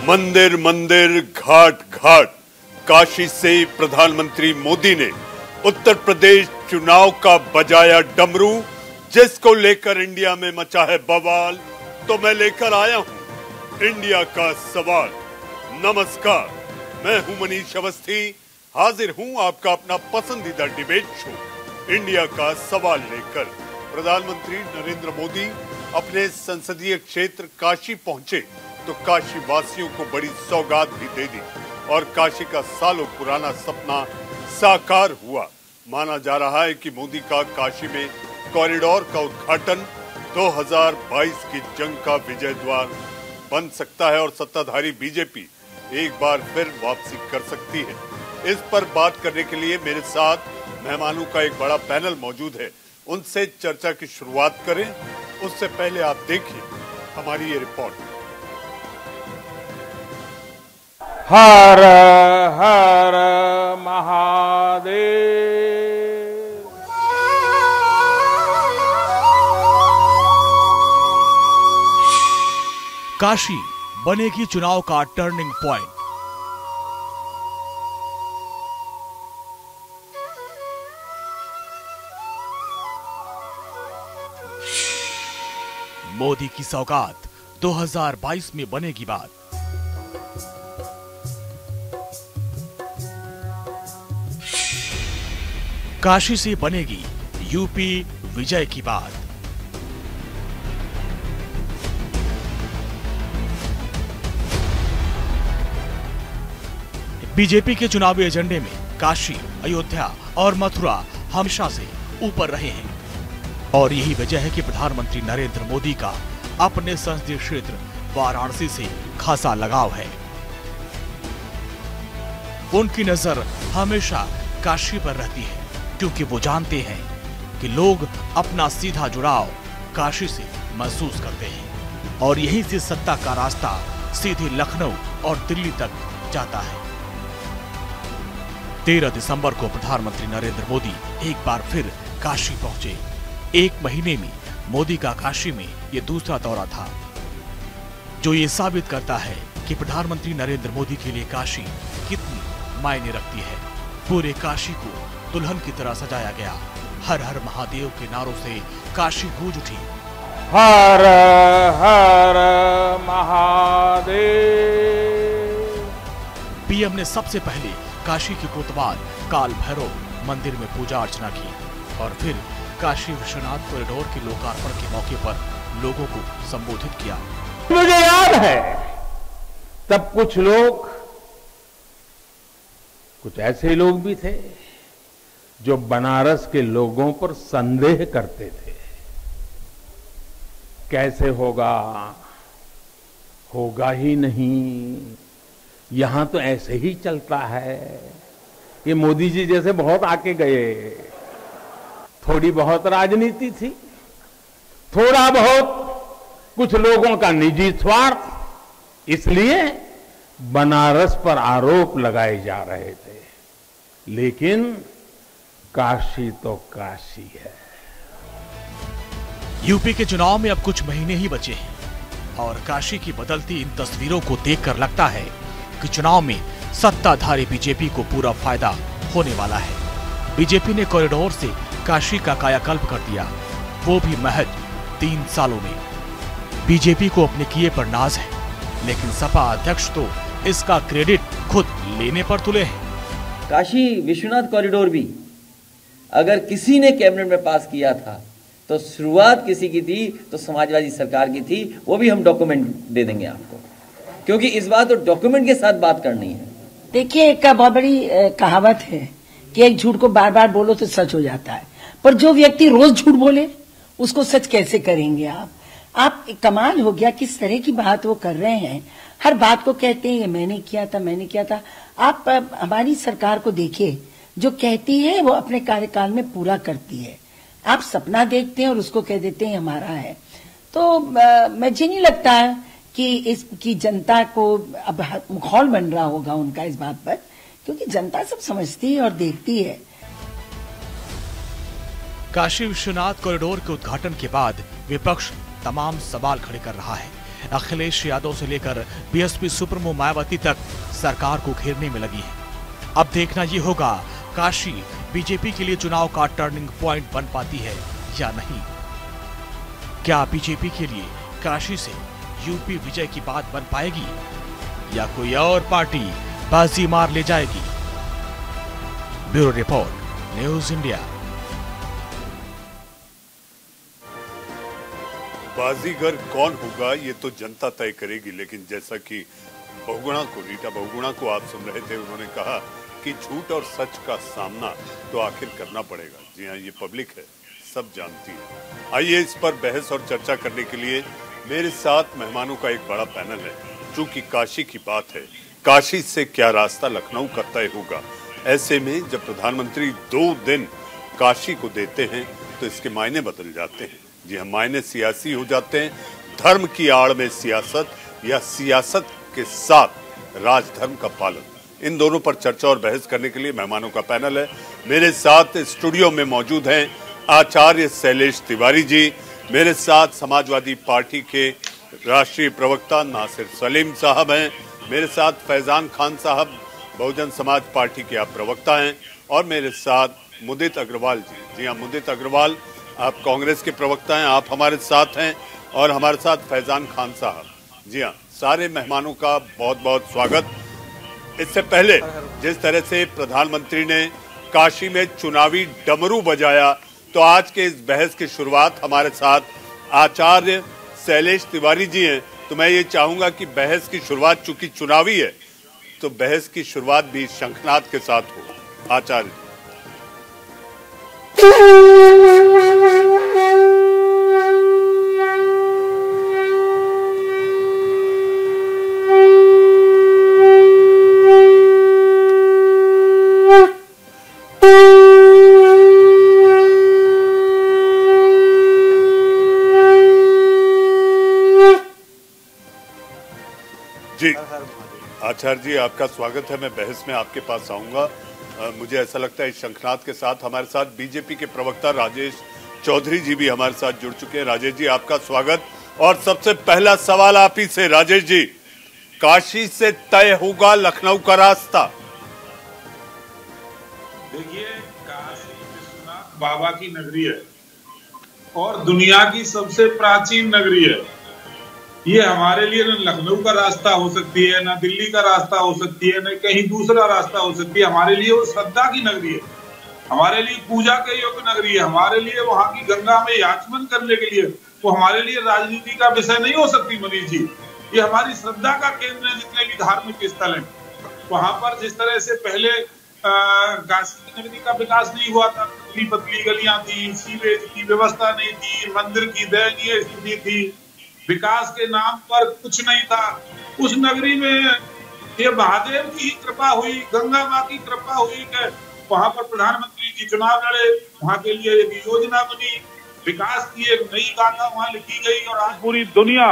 मंदिर मंदिर घाट घाट काशी से प्रधानमंत्री मोदी ने उत्तर प्रदेश चुनाव का बजाया डमरू, जिसको लेकर इंडिया में मचा है बवाल। तो मैं लेकर आया हूं इंडिया का सवाल। नमस्कार, मैं हूं मनीष अवस्थी, हाजिर हूं आपका अपना पसंदीदा डिबेट शो इंडिया का सवाल लेकर। प्रधानमंत्री नरेंद्र मोदी अपने संसदीय क्षेत्र काशी पहुंचे तो काशी वासियों को बड़ी सौगात भी दे दी और काशी का सालों पुराना सपना साकार हुआ। माना जा रहा है कि मोदी का काशी में कॉरिडोर का उद्घाटन 2022 की जंग का विजय द्वार बन सकता है और सत्ताधारी बीजेपी एक बार फिर वापसी कर सकती है। इस पर बात करने के लिए मेरे साथ मेहमानों का एक बड़ा पैनल मौजूद है। उनसे चर्चा की शुरुआत करें उससे पहले आप देखिए हमारी ये रिपोर्ट। हर हर महादेव। काशी बनेगी चुनाव का टर्निंग पॉइंट। मोदी की सौगात 2022 में बनेगी बात। काशी से बनेगी यूपी विजय की बात। बीजेपी के चुनावी एजेंडे में काशी, अयोध्या और मथुरा हमेशा से ऊपर रहे हैं और यही वजह है कि प्रधानमंत्री नरेंद्र मोदी का अपने संसदीय क्षेत्र वाराणसी से खासा लगाव है। उनकी नजर हमेशा काशी पर रहती है क्योंकि वो जानते हैं कि लोग अपना सीधा जुड़ाव काशी से महसूस करते हैं और यहीं से सत्ता का रास्ता सीधे लखनऊ और दिल्ली तक जाता है। 13 दिसंबर को प्रधानमंत्री नरेंद्र मोदी एक बार फिर काशी पहुंचे। एक महीने में मोदी का काशी में ये दूसरा दौरा था, जो ये साबित करता है कि प्रधानमंत्री नरेंद्र मोदी के लिए काशी कितनी मायने रखती है। पूरे काशी को दुल्हन की तरह सजाया गया। हर हर महादेव के नारों से काशी गूंज उठी। हर हर महादेव। पीएम ने सबसे पहले काशी के कोतवाल काल भैरव मंदिर में पूजा अर्चना की और फिर काशी विश्वनाथ कॉरिडोर के लोकार्पण के मौके पर लोगों को संबोधित किया। मुझे याद है तब कुछ ऐसे लोग भी थे जो बनारस के लोगों पर संदेह करते थे। कैसे होगा ही नहीं, यहां तो ऐसे ही चलता है। ये मोदी जी जैसे बहुत आके गए। थोड़ी बहुत राजनीति थी, थोड़ा बहुत कुछ लोगों का निजी स्वार्थ, इसलिए बनारस पर आरोप लगाए जा रहे थे। लेकिन काशी तो काशी है। यूपी के चुनाव में अब कुछ महीने ही बचे हैं और काशी की बदलती इन तस्वीरों को देखकर लगता है कि चुनाव में सत्ताधारी बीजेपी को पूरा फायदा होने वाला है। बीजेपी ने कॉरिडोर से काशी का कायाकल्प कर दिया, वो भी महज 3 सालों में। बीजेपी को अपने किए पर नाज है, लेकिन सपा अध्यक्ष तो इसका क्रेडिट खुद लेने पर तुले हैं। काशी विश्वनाथ कॉरिडोर भी अगर किसी ने कैबिनेट में पास किया था तो शुरुआत किसी की थी, तो समाजवादी सरकार की थी। वो भी हम डॉक्यूमेंट दे देंगे आपको, क्योंकि इस बार तो डॉक्यूमेंट के साथ बात करनी है। देखिए, एक बहुत बड़ी कहावत है कि एक झूठ को बार बार बोलो तो सच हो जाता है, पर जो व्यक्ति रोज झूठ बोले उसको सच कैसे करेंगे आप? कमाल हो गया किस तरह की बात वो कर रहे हैं। हर बात को कहते हैं ये मैंने किया था। आप हमारी सरकार को देखिए, जो कहती है वो अपने कार्यकाल में पूरा करती है। आप सपना देखते हैं और उसको कह देते हैं हमारा है। तो मुझे नहीं लगता है कि इसकी जनता को अब माहौल बन रहा होगा उनका इस बात पर, क्योंकि जनता सब समझती है और देखती है। काशी विश्वनाथ कॉरिडोर के उद्घाटन के बाद विपक्ष तमाम सवाल खड़े कर रहा है। अखिलेश यादव से लेकर बीएसपी सुप्रीमो मायावती तक सरकार को घेरने में लगी है। अब देखना ये होगा काशी बीजेपी के लिए चुनाव का टर्निंग पॉइंट बन पाती है या नहीं। क्या बीजेपी के लिए काशी से यूपी विजय की बात बन पाएगी या कोई और पार्टी बाजी मार ले जाएगी? Bureau report, news India. बाजीगर कौन होगा ये तो जनता तय करेगी, लेकिन जैसा कि रीटा बहुगुणा को आप सुन रहे थे, उन्होंने कहा कि झूठ और सच का सामना तो आखिर करना पड़ेगा। जी हाँ, ये पब्लिक है, सब जानती है। आइए इस पर बहस और चर्चा करने के लिए मेरे साथ मेहमानों का एक बड़ा पैनल है। चूंकि काशी की बात है, काशी से क्या रास्ता लखनऊ का तय होगा। ऐसे में जब प्रधानमंत्री 2 दिन काशी को देते हैं तो इसके मायने बदल जाते हैं। जी हाँ, मायने सियासी हो जाते हैं। धर्म की आड़ में सियासत या सियासत के साथ राजधर्म का पालन, इन दोनों पर चर्चा और बहस करने के लिए मेहमानों का पैनल है। मेरे साथ स्टूडियो में मौजूद हैं आचार्य शैलेश तिवारी जी, मेरे साथ समाजवादी पार्टी के राष्ट्रीय प्रवक्ता नासिर सलीम साहब हैं, मेरे साथ फैजान खान साहब बहुजन समाज पार्टी के आप प्रवक्ता हैं, और मेरे साथ मुदित अग्रवाल जी। जी हाँ, मुदित अग्रवाल आप कांग्रेस के प्रवक्ता हैं, आप हमारे साथ हैं, और हमारे साथ फैजान खान साहब। जी हाँ, सारे मेहमानों का बहुत बहुत स्वागत। इससे पहले जिस तरह से प्रधानमंत्री ने काशी में चुनावी डमरू बजाया, तो आज के इस बहस की शुरुआत हमारे साथ आचार्य शैलेश तिवारी जी हैं। तो मैं ये चाहूंगा कि बहस की शुरुआत, चूंकि चुनावी है, तो बहस की शुरुआत भी शंखनाद के साथ हो। आचार्य जी। आचार्य जी, आपका स्वागत है। मैं बहस में आपके पास आऊंगा। मुझे ऐसा लगता है शंखनाद के साथ हमारे साथ बीजेपी के प्रवक्ता राजेश चौधरी जी भी हमारे साथ जुड़ चुके हैं। राजेश जी, आपका स्वागत। और सबसे पहला सवाल आप ही से, राजेश जी, काशी से तय होगा लखनऊ का रास्ता? देखिए, काशी विश्वनाथ बाबा की नगरी है और दुनिया की सबसे प्राचीन नगरी है। ये हमारे लिए न लखनऊ का रास्ता हो सकती है, न दिल्ली का रास्ता हो सकती है, न कहीं दूसरा रास्ता हो सकती है। हमारे लिए वो श्रद्धा की नगरी है, हमारे लिए पूजा के योग्य नगरी है, हमारे लिए वहां की गंगा में याचमन करने के लिए, वो हमारे लिए राजनीति का विषय नहीं हो सकती। मनीष जी, ये हमारी श्रद्धा का केंद्र है। जितने भी धार्मिक स्थल है वहां पर जिस तरह से पहले काशी नगरी का विकास नहीं हुआ था, पतली पतली गलियां थी, सीवेज की व्यवस्था नहीं थी, मंदिर की दयनीय स्थिति थी, विकास के नाम पर कुछ नहीं था। उस नगरी में ये महादेव की कृपा हुई, गंगा माँ की कृपा हुई कि वहां पर प्रधानमंत्री जी चुनाव लड़े, वहां के लिए एक योजना बनी, विकास की एक नई गाथा वहां लिखी गई। और आज पूरी दुनिया,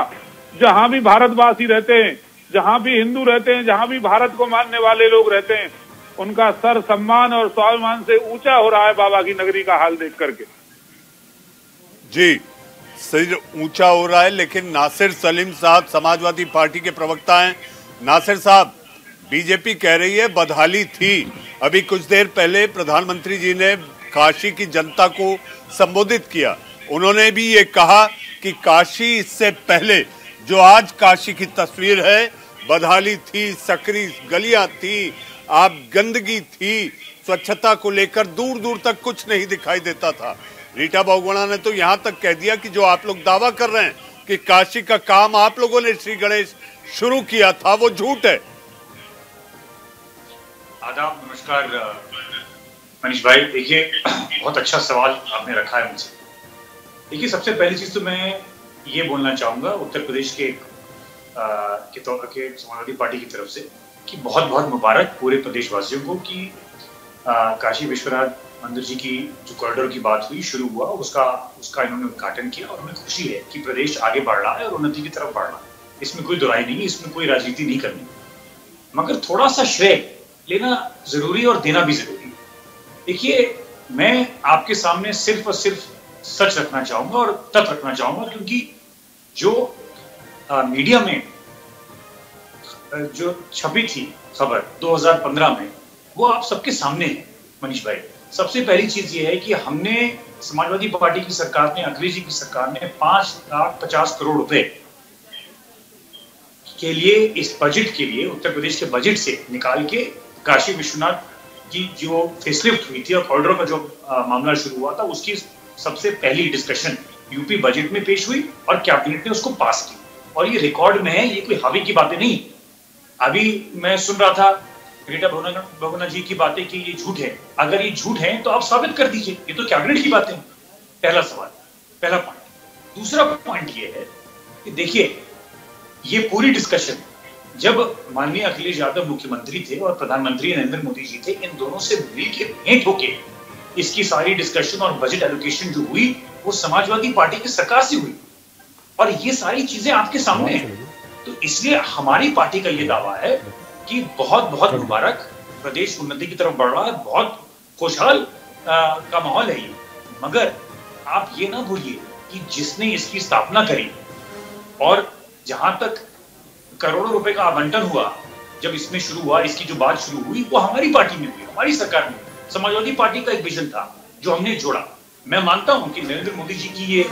जहां भी भारतवासी रहते हैं, जहां भी हिंदू रहते हैं, जहां भी भारत को मानने वाले लोग रहते हैं, उनका सर सम्मान और स्वाभिमान से ऊंचा हो रहा है बाबा की नगरी का हाल देख करके। जी, सिर ऊंचा हो रहा है। लेकिन नासिर सलीम साहब समाजवादी पार्टी के प्रवक्ता हैं। नासिर साहब, बीजेपी कह रही है बदहाली थी। अभी कुछ देर पहले प्रधानमंत्री जी ने काशी की जनता को संबोधित किया, उन्होंने भी ये कहा कि काशी इससे पहले जो आज काशी की तस्वीर है, बदहाली थी, सकरी गलियां थी, आप गंदगी थी, स्वच्छता को लेकर दूर दूर तक कुछ नहीं दिखाई देता था। रीटा बहुगुणा ने तो यहाँ तक कह दिया कि जो आप लोग दावा कर रहे हैं कि काशी का काम आप लोगों ने श्री गणेश शुरू किया था, वो झूठ है। आदाब, नमस्कार मनीष भाई। देखिए, बहुत अच्छा सवाल आपने रखा है मुझसे। देखिए, सबसे पहली चीज तो मैं ये बोलना चाहूंगा उत्तर प्रदेश के समाजवादी पार्टी की तरफ से कि बहुत बहुत मुबारक पूरे प्रदेशवासियों को कि काशी विश्वनाथ मंदिर जी की जो कॉरिडोर की बात हुई, शुरू हुआ, उसका इन्होंने उद्घाटन किया और हमें खुशी है कि प्रदेश आगे बढ़ रहा है और उन्नति की तरफ बढ़ रहा है। इसमें कोई दुराई नहीं है, इसमें कोई राजनीति नहीं करनी, मगर थोड़ा सा श्रेय लेना जरूरी और देना भी जरूरी है। देखिए, मैं आपके सामने सिर्फ और सिर्फ सच रखना चाहूंगा और तथ्य रखना चाहूंगा, क्योंकि जो मीडिया में जो छपी थी खबर 2015 में, वो आप सबके सामने है मनीष भाई। सबसे पहली चीज ये है कि हमने समाजवादी पार्टी की सरकार ने, अखिलेश जी की सरकार ने 5,50 करोड़ रुपए के लिए, इस बजट के लिए, उत्तर प्रदेश के बजट से निकाल के काशी विश्वनाथ की जो फेसलिफ्ट हुई थी और कॉरिडोर का जो मामला शुरू हुआ था, उसकी सबसे पहली डिस्कशन यूपी बजट में पेश हुई और कैबिनेट ने उसको पास की। और ये रिकॉर्ड में है, ये कोई हवा की बातें नहीं। अभी मैं सुन रहा था रीटा बहुगुणा जी की बातें कि ये झूठ है। अगर ये झूठ है तो आप साबित कर दीजिए, ये तो कैबिनेट की बातें हैं। पहला सवाल, पहला पॉइंट। दूसरा पॉइंट ये है कि देखिए, ये पूरी डिस्कशन जब माननीय अखिलेश यादव मुख्यमंत्री थे और प्रधानमंत्री नरेंद्र मोदी जी थे, इन दोनों से मिलकर भेंट होके इसकी सारी डिस्कशन और बजट एलोकेशन जो हुई वो समाजवादी पार्टी की सरकार से हुई, और ये सारी चीजें आपके सामने हैं। तो इसलिए हमारी पार्टी का ये दावा है कि बहुत बहुत मुबारक, प्रदेश उन्नति की तरफ बढ़ रहा है, बहुत खुशहाल का माहौल है ये। मगर आप ये ना भूलिए कि जिसने इसकी स्थापना करी और जहां तक करोड़ों रुपए का आवंटन हुआ, जब इसमें शुरू हुआ, इसकी जो बात शुरू हुई, वो हमारी पार्टी में हुई, हमारी सरकार में। समाजवादी पार्टी का एक विजन था जो हमने जोड़ा। मैं मानता हूं कि नरेंद्र मोदी जी की ये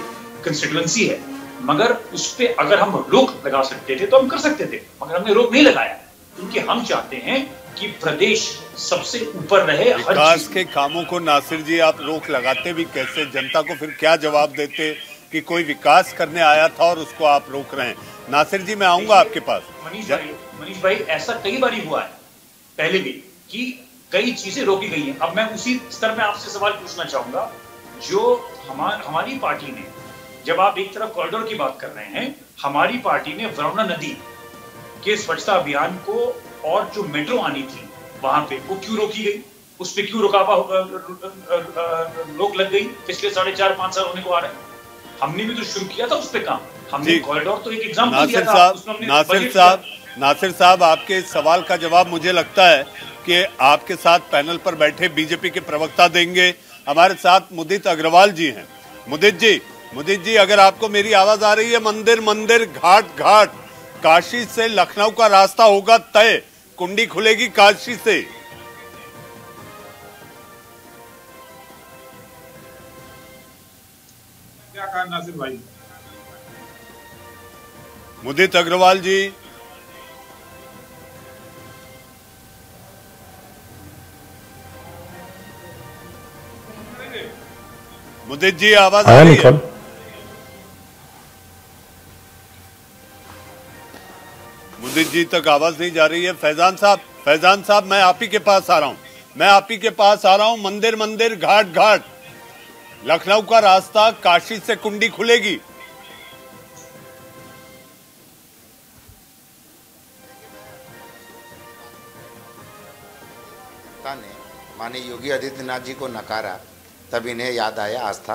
कंस्टिट्यूएंसी है, मगर उस पर अगर हम रोक लगा सकते थे तो हम कर सकते थे, मगर हमने रोक नहीं लगाया, क्योंकि हम चाहते हैं कि प्रदेश सबसे ऊपर रहे। विकास के कामों को नासिर जी आप रोक लगाते भी कैसे? जनता को फिर क्या जवाब देते कि कोई विकास करने आया था और उसको आप रोक रहे हैं? नासिर जी, मैं आऊंगा आपके पास। मनीष भाई, ऐसा कई बार हुआ है पहले भी कि कई चीजें रोकी गई हैं। अब मैं उसी स्तर में आपसे सवाल पूछना चाहूंगा, जो हमारी पार्टी ने, जब आप एक तरफ कॉरिडोर की बात कर रहे हैं, हमारी पार्टी ने वरुणा नदी के स्वच्छता अभियान को और जो मेट्रो आनी थी वहां पे, वो क्यों रोकी गई? उस पर क्यों रोक लग गई? पिछले 4.5-5 साल होने को आ रहे हैं। हमने भी तो शुरू किया था उस पे काम, हमने कॉरिडोर तो एक एग्जाम्पल दिया था। नासिर साहब, आपके इस सवाल का जवाब मुझे लगता है कि आपके साथ पैनल पर बैठे बीजेपी के प्रवक्ता देंगे। हमारे साथ मुदित अग्रवाल जी हैं। मुदित जी, अगर आपको मेरी आवाज आ रही है, मंदिर मंदिर, घाट घाट, काशी से लखनऊ का रास्ता होगा तय, कुंडी खुलेगी काशी से। क्या कहा नासिर भाई? मुदित अग्रवाल जी, मुदित जी आवाज आ रही है? मुदित जी तक आवाज नहीं जा रही है। फैजान साहब, मैं आप ही के पास आ रहा हूं। मंदिर मंदिर, घाट घाट, लखनऊ का रास्ता, काशी से कुंडी खुलेगी। ने माननीय योगी आदित्यनाथ जी को नकारा, तब इन्हें याद आया आस्था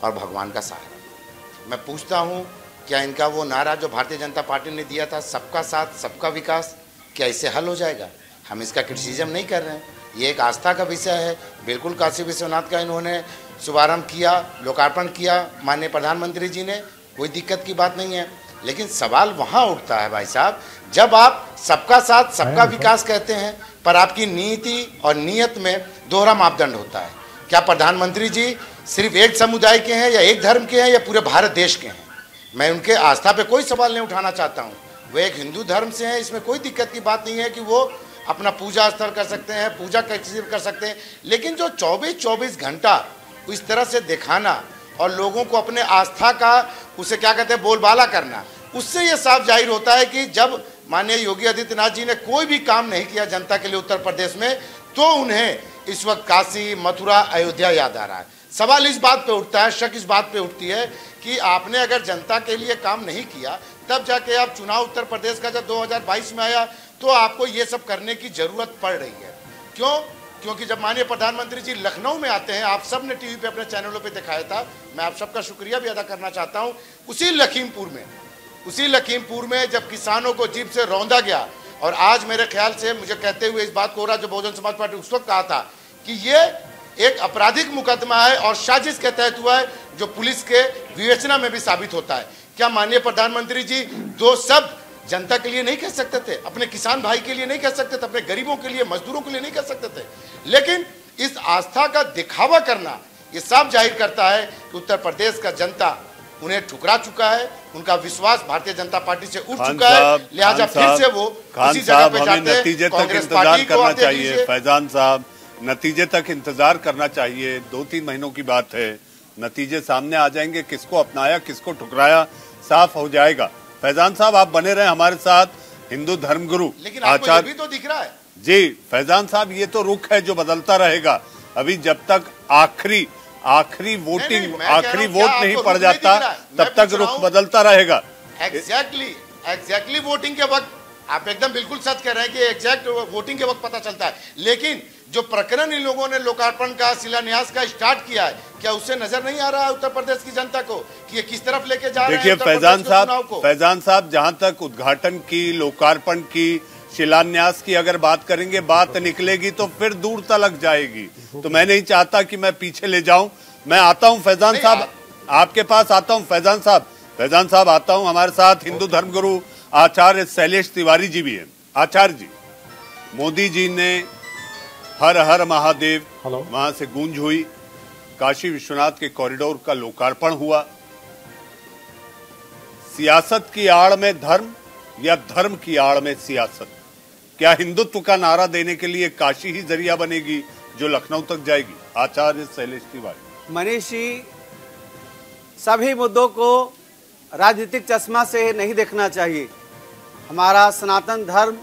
और भगवान का सहारा। मैं पूछता हूं, क्या इनका वो नारा जो भारतीय जनता पार्टी ने दिया था, सबका साथ सबका विकास, क्या इससे हल हो जाएगा? हम इसका क्रिटिसिज्म नहीं कर रहे हैं, ये एक आस्था का विषय है। बिल्कुल काशी विश्वनाथ का इन्होंने शुभारंभ किया, लोकार्पण किया माननीय प्रधानमंत्री जी ने, कोई दिक्कत की बात नहीं है। लेकिन सवाल वहाँ उठता है भाई साहब, जब आप सबका साथ सबका विकास कहते हैं, पर आपकी नीति और नीयत में दोहरा मापदंड होता है। क्या प्रधानमंत्री जी सिर्फ एक समुदाय के हैं, या एक धर्म के हैं, या पूरे भारत देश के हैं? मैं उनके आस्था पे कोई सवाल नहीं उठाना चाहता हूँ। वो एक हिंदू धर्म से हैं, इसमें कोई दिक्कत की बात नहीं है कि वो अपना पूजा स्थल कर सकते हैं, पूजा कर सकते हैं। लेकिन जो 24 घंटा इस तरह से दिखाना और लोगों को अपने आस्था का, उसे क्या कहते हैं, बोलबाला करना, उससे ये साफ जाहिर होता है कि जब माननीय योगी आदित्यनाथ जी ने कोई भी काम नहीं किया जनता के लिए उत्तर प्रदेश में, तो उन्हें इस वक्त काशी, मथुरा, अयोध्या याद आ रहा है। सवाल इस बात पे उठता है, शक इस बात पे उठती है कि आपने अगर जनता के लिए काम नहीं किया, तब जाके आप चुनाव उत्तर प्रदेश का जब 2022 में आया, तो आपको ये सब करने की जरूरत पड़ रही है। क्यों? क्योंकि जब माननीय प्रधानमंत्री जी लखनऊ में आते हैं, आप सब ने टीवी पे अपने चैनलों पे दिखाया था, मैं आप सबका शुक्रिया भी अदा करना चाहता हूँ। उसी लखीमपुर में जब किसानों को जीप से रौंदा गया, और आज मेरे ख्याल से मुझे कहते हुए इस बात को हो रहा, जो बहुजन समाज पार्टी उस वक्त कहा था कि ये एक आपराधिक मुकदमा है और साजिश के तहत हुआ है, जो पुलिस के विवेचना में भी साबित होता है। क्या माननीय प्रधानमंत्री जी दो शब्द जनता के लिए नहीं कह सकते थे, अपने किसान भाई के लिए नहीं कह सकते थे, अपने गरीबों के लिए, मजदूरों के लिए नहीं कह सकते थे? लेकिन इस आस्था का दिखावा करना ये साफ जाहिर करता है कि उत्तर प्रदेश का जनता उन्हें ठुकरा चुका है, उनका विश्वास भारतीय जनता पार्टी से उठ चुका है, लिहाजा फिर से वो उसी जगह पे जाते हैं। नतीजे तक इंतजार करना चाहिए फैजान साहब, नतीजे तक इंतजार करना चाहिए। 2-3 महीनों की बात है, नतीजे सामने आ जाएंगे, किसको अपनाया किसको ठुकराया साफ हो जाएगा। फैजान साहब आप बने रहे हमारे साथ, हिंदू धर्मगुरु लेकिन आपको ये भी तो दिख रहा है जी फैजान साहब, ये तो रुख है जो बदलता रहेगा। अभी जब तक आखिरी वोट नहीं पड़ जाता तब तक रुख बदलता रहेगा। एग्जैक्टली वोटिंग के वक्त आप एकदम बिल्कुल सच कह रहे हैं कि एग्जैक्ट वोटिंग के वक्त पता चलता है, लेकिन जो प्रकरण इन लोगों ने लोकार्पण का, शिलान्यास का स्टार्ट किया है, क्या उससे नजर नहीं आ रहा है उत्तर प्रदेश की जनता को कि ये किस तरफ लेके जा रहे हैं? देखिए फैजान साहब, जहां तक उद्घाटन की, लोकार्पण की, शिलान्यास की अगर बात करेंगे, बात निकलेगी तो फिर दूर तक जाएगी। तो मैं नहीं चाहता कि मैं पीछे ले जाऊं। मैं आता हूं फैजान साहब, आपके पास आता हूं फैजान साहब आता हूं। हमारे साथ हिंदू धर्मगुरु आचार्य शैलेश तिवारी जी भी हैं। आचार्य जी, मोदी जी ने हर हर महादेव वहां से गूंज हुई, काशी विश्वनाथ के कॉरिडोर का लोकार्पण हुआ। सियासत की आड़ में धर्म या धर्म की आड़ में सियासत, क्या हिंदुत्व का नारा देने के लिए काशी ही जरिया बनेगी जो लखनऊ तक जाएगी? आचार्य शैलेश तिवारी। मनीष जी, सभी मुद्दों को राजनीतिक चश्मा से नहीं देखना चाहिए। हमारा सनातन धर्म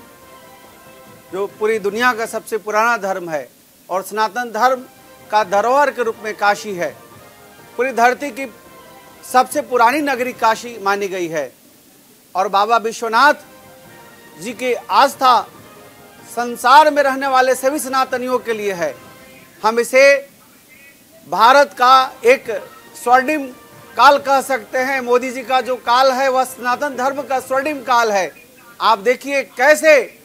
जो पूरी दुनिया का सबसे पुराना धर्म है और सनातन धर्म का धरोहर के रूप में काशी है। पूरी धरती की सबसे पुरानी नगरी काशी मानी गई है और बाबा विश्वनाथ जी की आस्था संसार में रहने वाले सभी सनातनियों के लिए है। हम इसे भारत का एक स्वर्णिम काल कह सकते हैं। मोदी जी का जो काल है वह सनातन धर्म का स्वर्णिम काल है। आप देखिए कैसे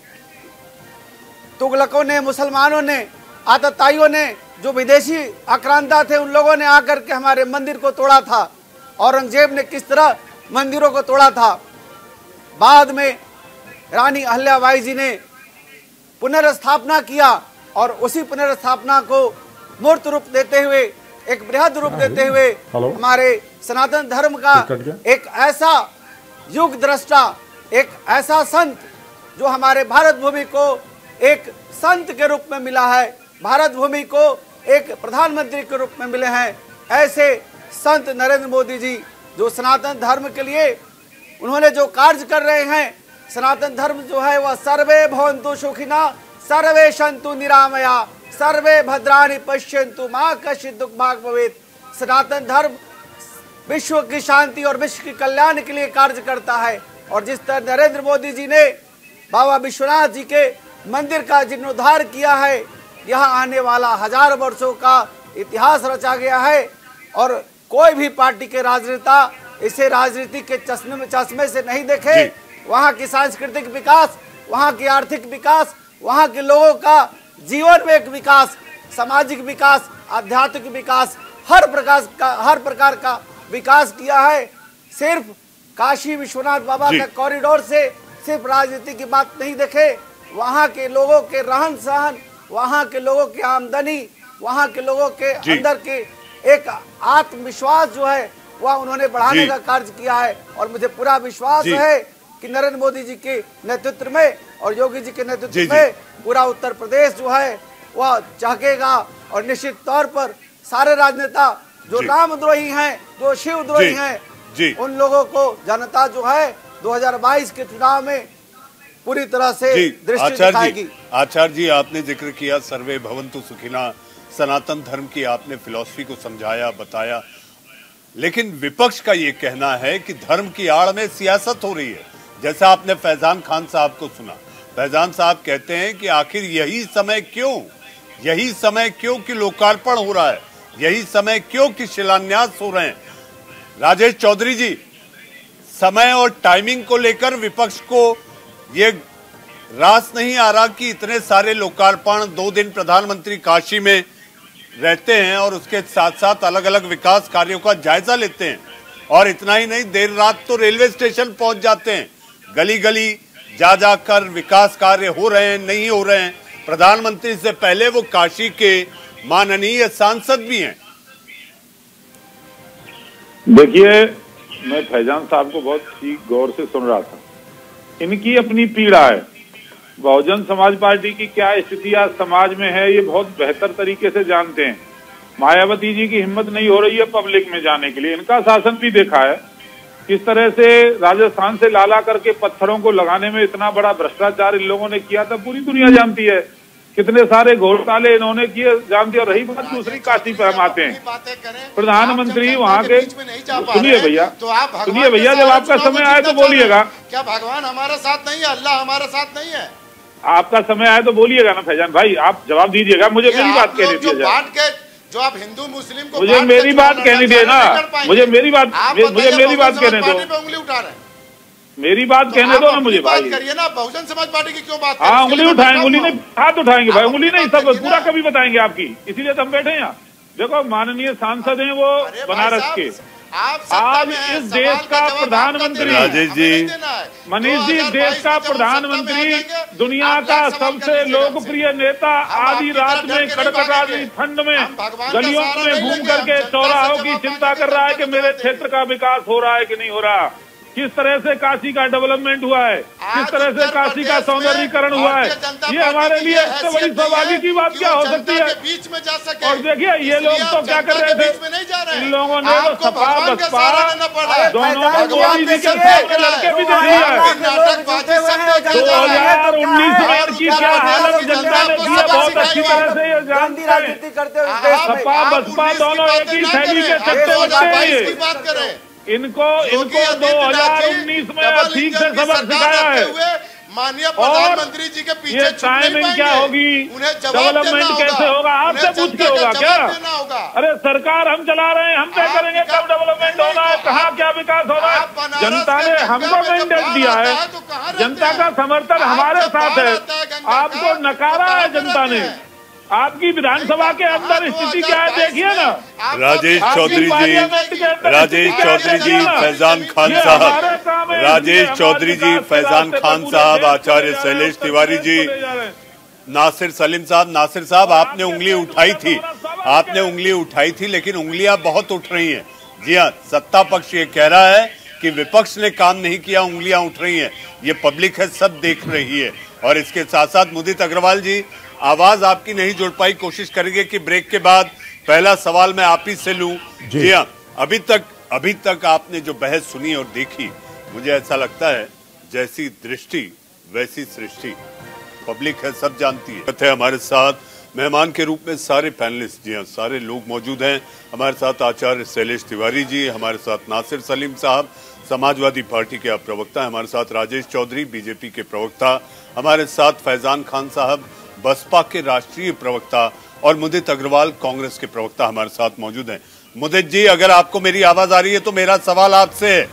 तुगलकों ने, मुसलमानों ने, आतताइयों ने, जो विदेशी आक्रांता थे, उन लोगों ने आकर के हमारे मंदिर को तोड़ा था। औरंगजेब ने किस तरह मंदिरों को तोड़ा था। बाद में रानी अहल्याबाई जी ने पुनर्स्थापना किया और उसी पुनर्स्थापना को मूर्त रूप देते हुए, एक बृहद रूप देते हुए हमारे सनातन धर्म का एक ऐसा युग दृष्टा, एक ऐसा संत जो हमारे भारत भूमि को एक संत के रूप में मिला है, भारत भूमि को एक प्रधानमंत्री के रूप में मिले हैं। ऐसे संत नरेंद्र मोदी जी जो सनातन धर्म के लिए उन्होंने जो कार्य कर रहे हैं, सनातन धर्म जो है वह सर्वे भवन्तु सुखिना सर्वे सन्तु निरामया सर्वे भद्राणि पश्यन्तु मा कश्चित् दुःख भाग् भवेत्। सनातन धर्म विश्व की शांति और विश्व के कल्याण के लिए कार्य करता है और जिस तरह नरेंद्र मोदी जी ने बाबा विश्वनाथ जी के मंदिर का जीर्णोद्धार किया है, यहाँ आने वाला 1000 वर्षों का इतिहास रचा गया है और कोई भी पार्टी के राजनेता इसे राजनीति के चश्मे से नहीं देखे। वहाँ की सांस्कृतिक विकास, वहाँ की आर्थिक विकास, वहाँ के लोगों का जीवन में एक विकास, सामाजिक विकास, आध्यात्मिक विकास, हर प्रकार का विकास किया है। सिर्फ काशी विश्वनाथ बाबा का कॉरिडोर से सिर्फ राजनीति की बात नहीं देखे, वहाँ के लोगों के रहन सहन, वहाँ के लोगों की आमदनी, वहाँ के लोगों के अंदर के एक आत्मविश्वास जो है वह उन्होंने बढ़ाने का कार्य किया है। और मुझे पूरा विश्वास है कि नरेंद्र मोदी जी के नेतृत्व में और योगी जी के नेतृत्व में पूरा उत्तर प्रदेश जो है वह चहकेगा और निश्चित तौर पर सारे राजनेता जो रामद्रोही हैं, जो शिवद्रोही हैं, उन लोगों को जनता जो है 2022 के चुनाव में पूरी तरह से दृष्टि दिखाएगी। आचार्य जी, आपने जिक्र किया सर्वे भवन्तु सुखिना, सनातन धर्म की आपने फिलॉसफी को समझाया, बताया, लेकिन विपक्ष का ये कहना है कि धर्म की आड़ में सियासत हो रही है। जैसा आपने फैजान खान साहब को सुना, फैजान साहब कहते हैं कि आखिर यही समय क्यों कि लोकार्पण हो रहा है, यही समय क्यों कि शिलान्यास हो रहे हैं। राजेश चौधरी जी, समय और टाइमिंग को लेकर विपक्ष को ये रास नहीं आ रहा कि इतने सारे लोकार्पण, 2 दिन प्रधानमंत्री काशी में रहते हैं और उसके साथ साथ अलग अलग विकास कार्यों का जायजा लेते हैं और इतना ही नहीं, देर रात तो रेलवे स्टेशन पहुंच जाते हैं, गली गली जा जाकर विकास कार्य हो रहे हैं नहीं हो रहे हैं। प्रधानमंत्री से पहले वो काशी के माननीय सांसद भी हैं। देखिए, मैं फैजान साहब को बहुत ही गौर से सुन रहा था। इनकी अपनी पीड़ा है। बहुजन समाज पार्टी की क्या स्थिति आज समाज में है ये बहुत बेहतर तरीके से जानते हैं। मायावती जी की हिम्मत नहीं हो रही है पब्लिक में जाने के लिए। इनका शासन भी देखा है किस तरह से राजस्थान से लाला करके पत्थरों को लगाने में इतना बड़ा भ्रष्टाचार इन लोगों ने किया था, पूरी दुनिया जानती है। कितने सारे घोटाले इन्होंने किए जानती है। रही बात दूसरी, काशी पर हम आते हैं, प्रधानमंत्री वहाँ के, सुनिए भैया, सुनिए भैया, जब आपका समय आए तो बोलिएगा। क्या भगवान हमारे साथ नहीं है, अल्लाह हमारे साथ नहीं है? आपका समय आए तो बोलिएगा ना फैजान भाई, आप जवाब दीजिएगा। मुझे मेरी बात कहने दीजिए। जो आप हिंदू मुस्लिम को, मुझे मेरी बात कहने दिए ना, मुझे मेरी बात कहने दो, उंगली उठा रहे हैं। मेरी बात कहने दो ना मुझे भाई। बात करिए ना, बहुजन समाज पार्टी की क्यों बात? हाँ, उंगली उठाएंगे, उंगली नहीं हाथ उठाएंगे भाई, उंगली नहीं, सब पूरा कभी बताएंगे आपकी, इसीलिए तो हम बैठे हैं यहाँ। देखो, माननीय सांसद हैं वो बनारस के, आज इस देश का प्रधानमंत्री, राजेश जी, मनीष जी, इस देश का प्रधानमंत्री, दुनिया का सबसे लोकप्रिय नेता, आधी रात में कड़कड़ाती ठंड में गलियों में घूम करके चौराहों की चिंता कर रहा है कि मेरे क्षेत्र का विकास हो रहा है कि नहीं हो रहा, किस तरह से काशी का डेवलपमेंट हुआ है, किस तरह से काशी का सौंदर्यीकरण हुआ है। ये हमारे लिए इससे बड़ी सौभाग्य की बात क्या हो सकती है? बीच में जा सके। और देखिए, ये लोग तो क्या कर रहे थे, इन लोगों ने तो सपा बसपा दोनों मोदी जी के साथ लड़के भी दे दिया है। 2019 में इनकी क्या हालत जनता ने दी है, बहुत अच्छी तरह से ये जानती है। सपा बसपा दोनों एक ही थैली के चट्टे बट्टे हैं। इनको 2019 में ठीक से सबक सिखाया है। माननीय प्रधानमंत्री जी के पीछे ये टाइमिंग क्या होगी, डेवलपमेंट कैसे होगा, आपसे पूछ के होगा क्या? अरे सरकार हम चला रहे हैं, हम तय करेंगे कब डेवलपमेंट होना है, कहाँ क्या विकास हो रहा है। जनता ने हमको मैंडेट दिया है, जनता का समर्थन हमारे साथ है। आपको नकारा है जनता ने। आपकी विधानसभा के अंदर स्थिति क्या है देखिए ना। राजेश चौधरी जी, फैजान खान साहब, राजेश चौधरी जी, फैजान खान साहब, आचार्य शैलेश तिवारी जी, नासिर सलीम साहब। नासिर साहब, आपने उंगली उठाई थी, लेकिन उंगलियां बहुत उठ रही हैं। जी हाँ, सत्ता पक्ष ये कह रहा है कि विपक्ष ने काम नहीं किया, उंगलियां उठ रही हैं। ये पब्लिक है, सब देख रही है। और इसके साथ साथ मुदित अग्रवाल जी, आवाज आपकी नहीं जुड़ पाई, कोशिश करेंगे कि ब्रेक के बाद पहला सवाल मैं आप ही से लूं। जी हाँ, अभी तक आपने जो बहस सुनी और देखी, मुझे ऐसा लगता है जैसी दृष्टि वैसी सृष्टि। पब्लिक है, सब जानती है। हमारे साथ मेहमान के रूप में सारे पैनलिस्ट, जी हाँ, सारे लोग मौजूद हैं। हमारे साथ आचार्य शैलेश तिवारी जी, हमारे साथ नासिर सलीम साहब, समाजवादी पार्टी के प्रवक्ता, हमारे साथ राजेश चौधरी, बीजेपी के प्रवक्ता, हमारे साथ फैजान खान साहब, बसपा के राष्ट्रीय प्रवक्ता, और मुदित अग्रवाल, कांग्रेस के प्रवक्ता हमारे साथ मौजूद हैं। मुदित जी, अगर आपको मेरी आवाज आ रही है तो मेरा सवाल आपसे है।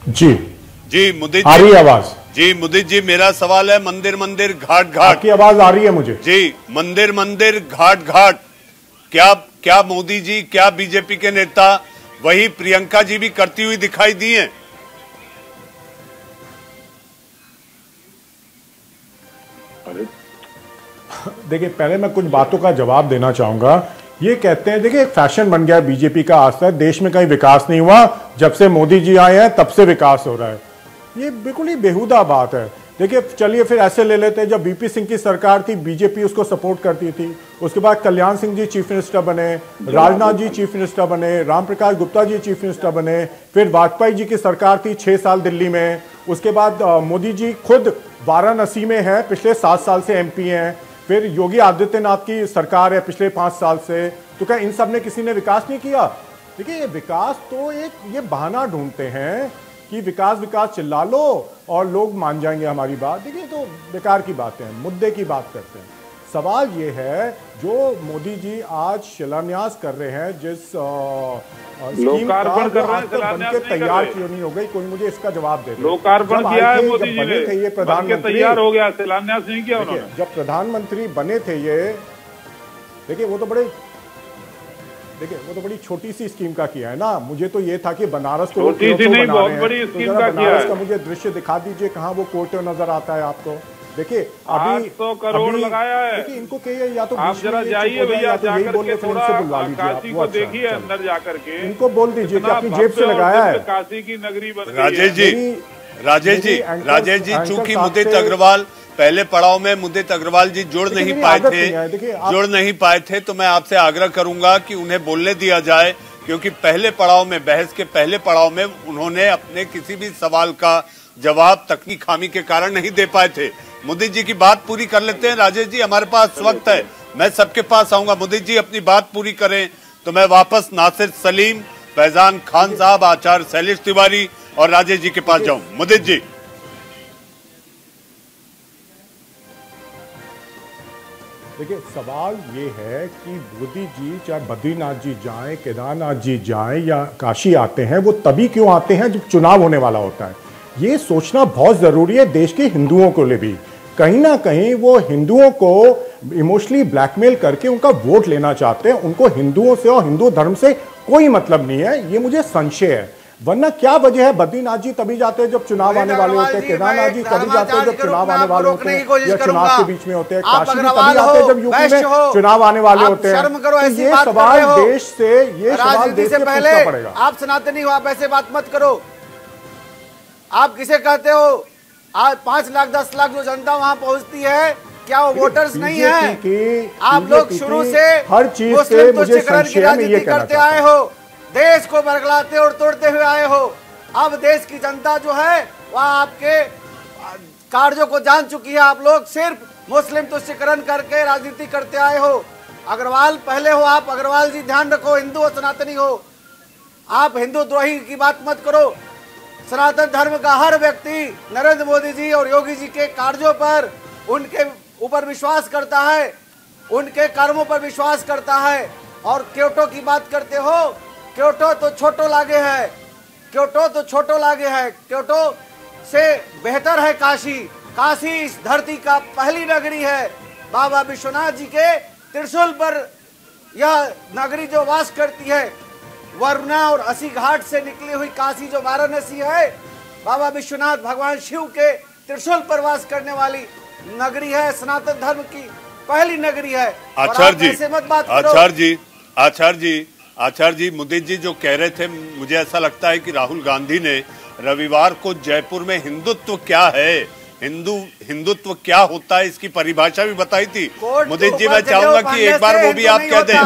जी मुदित आ रही है आवाज? जी मुदित जी, मेरा सवाल है, मंदिर मंदिर घाट घाट, आपकी आवाज आ रही है मुझे? जी, मंदिर मंदिर घाट घाट, क्या मोदी जी, क्या बीजेपी के नेता, वही प्रियंका जी भी करती हुई दिखाई दी हैं? देखिए, पहले मैं कुछ बातों का जवाब देना चाहूंगा। ये कहते हैं, देखिए, एक फैशन बन गया है बीजेपी का, आज तक देश में कहीं विकास नहीं हुआ, जब से मोदी जी आए हैं तब से विकास हो रहा है। ये बिल्कुल ही बेहुदा बात है। देखिए, चलिए फिर ऐसे ले लेते हैं, जब बीपी सिंह की सरकार थी, बीजेपी उसको सपोर्ट करती थी। उसके बाद कल्याण सिंह जी चीफ मिनिस्टर बने, राजनाथ जी चीफ मिनिस्टर बने, राम प्रकाश गुप्ता जी चीफ मिनिस्टर बने, फिर वाजपेयी जी की सरकार थी 6 साल दिल्ली में। उसके बाद मोदी जी खुद वाराणसी में है, पिछले 7 साल से एमपी हैं। फिर योगी आदित्यनाथ की सरकार है पिछले 5 साल से। तो क्या इन सब ने किसी ने विकास नहीं किया? देखिए, ये विकास तो ये बहाना ढूंढते हैं कि विकास विकास चिल्ला लो और लोग मान जाएंगे हमारी बात। देखिए, तो बेकार की बातें हैं, मुद्दे की बात करते हैं। सवाल ये है, जो मोदी जी आज शिलान्यास कर रहे हैं, जिस लोकार्पण कर रहे हैं, बनके तैयार क्यों नहीं हो गई? कोई मुझे इसका जवाब दे। लोकार्पण किया है मोदी जी ने, ये प्रधानमंत्री तैयार हो गया, शिलान्यास नहीं किया उन्होंने। जब प्रधानमंत्री बने थे ये, देखिए, वो तो बड़े देखिए वो तो बड़ी छोटी सी स्कीम का किया है ना। मुझे तो ये था कि बनारस को छोटी सी नहीं, बहुत बड़ी स्कीम का किया है। का मुझे दृश्य दिखा दीजिए, कहाँ वो कोर्ट नजर आता है आपको। देखिए अभी 800 करोड़ लगाया है। देखिए इनको कहिए या तो आप जरा जाइए भैया, जाकर के थोड़ा काशी को देखिए अंदर जाकर के, इनको बोल दीजिए कि अपनी जेब से लगाया है। काशी की नगरी बन गई। राजेश जी चूंकि मुदित अग्रवाल पहले पड़ाव में मुदित अग्रवाल जी जुड़ नहीं पाए थे तो मैं आपसे आग्रह करूंगा कि उन्हें बोलने दिया जाए, क्योंकि पहले पड़ाव में, बहस के पहले पड़ाव में उन्होंने अपने किसी भी सवाल का जवाब तकनीकी खामी के कारण नहीं दे पाए थे। मुदित जी की बात पूरी कर लेते हैं। राजेश जी हमारे पास वक्त है, मैं सबके पास आऊंगा। मुदित जी अपनी बात पूरी करें तो मैं वापस नासिर सलीम, फैजान खान साहब, आचार्य शैलेश तिवारी और राजेश जी के पास जाऊं। मुदित जी। देखिए सवाल ये है कि मोदी जी चाहे बद्रीनाथ जी जाएं, केदारनाथ जी जाएं या काशी आते हैं, वो तभी क्यों आते हैं जब चुनाव होने वाला होता है। ये सोचना बहुत जरूरी है देश के हिंदुओं को लिए भी। कहीं ना कहीं वो हिंदुओं को इमोशनली ब्लैकमेल करके उनका वोट लेना चाहते हैं। उनको हिंदुओं से और हिंदू धर्म से कोई मतलब नहीं है, ये मुझे संशय है। वरना क्या वजह है बद्रीनाथ जी तभी जाते हैं जब चुनाव आने वाले होते हैं, केदारनाथ जी तभी जाते हैं जब चुनाव आने वाले होते हैं या चुनाव के बीच में होते हैं, काशी भी तभी जाते हैं जब यूपी में चुनाव आने वाले होते हैं। तो ये सवाल देश से, ये सवाल देश से पूछना पड़ेगा। आप सनातनी हो, आप ऐसे बात मत करो। आप किसे कहते हो? आज 5 लाख 10 लाख जो जनता वहां पहुंचती है, क्या वो वोटर्स नहीं है? आप लोग शुरू से हर चीज से मुझे संशय में ये करते आए हो, देश को बरगलाते और तोड़ते हुए आए हो। अब देश की जनता जो है वह आपके कार्यों को जान चुकी है। आप लोग सिर्फ मुस्लिम तुष्टीकरण करके राजनीति करते आए हो। अग्रवाल पहले हो आप, अग्रवाल जी ध्यान रखो, हिंदू हो सनातनी हो, आप हिंदू द्रोही की बात मत करो। सनातन धर्म का हर व्यक्ति नरेंद्र मोदी जी और योगी जी के कार्यों पर, उनके ऊपर विश्वास करता है, उनके कर्मों पर विश्वास करता है। और क्योटो की बात करते हो, क्योटो तो छोटो लागे है, क्योटो तो छोटो लागे है। क्योटो से बेहतर है काशी। काशी इस धरती का पहली नगरी है। बाबा विश्वनाथ जी के त्रिशूल पर यह नगरी जो वास करती है, वरुणा और अस्सी घाट से निकली हुई काशी जो वाराणसी है, बाबा विश्वनाथ भगवान शिव के त्रिशूल पर वास करने वाली नगरी है, सनातन धर्म की पहली नगरी है। आचार्य जी मुदित जी जो कह रहे थे, मुझे ऐसा लगता है कि राहुल गांधी ने रविवार को जयपुर में हिंदुत्व क्या है, हिंदुत्व क्या होता है, इसकी परिभाषा भी बताई थी। मुदित जी मैं चाहूंगा कि एक बार वो भी आप कह दें,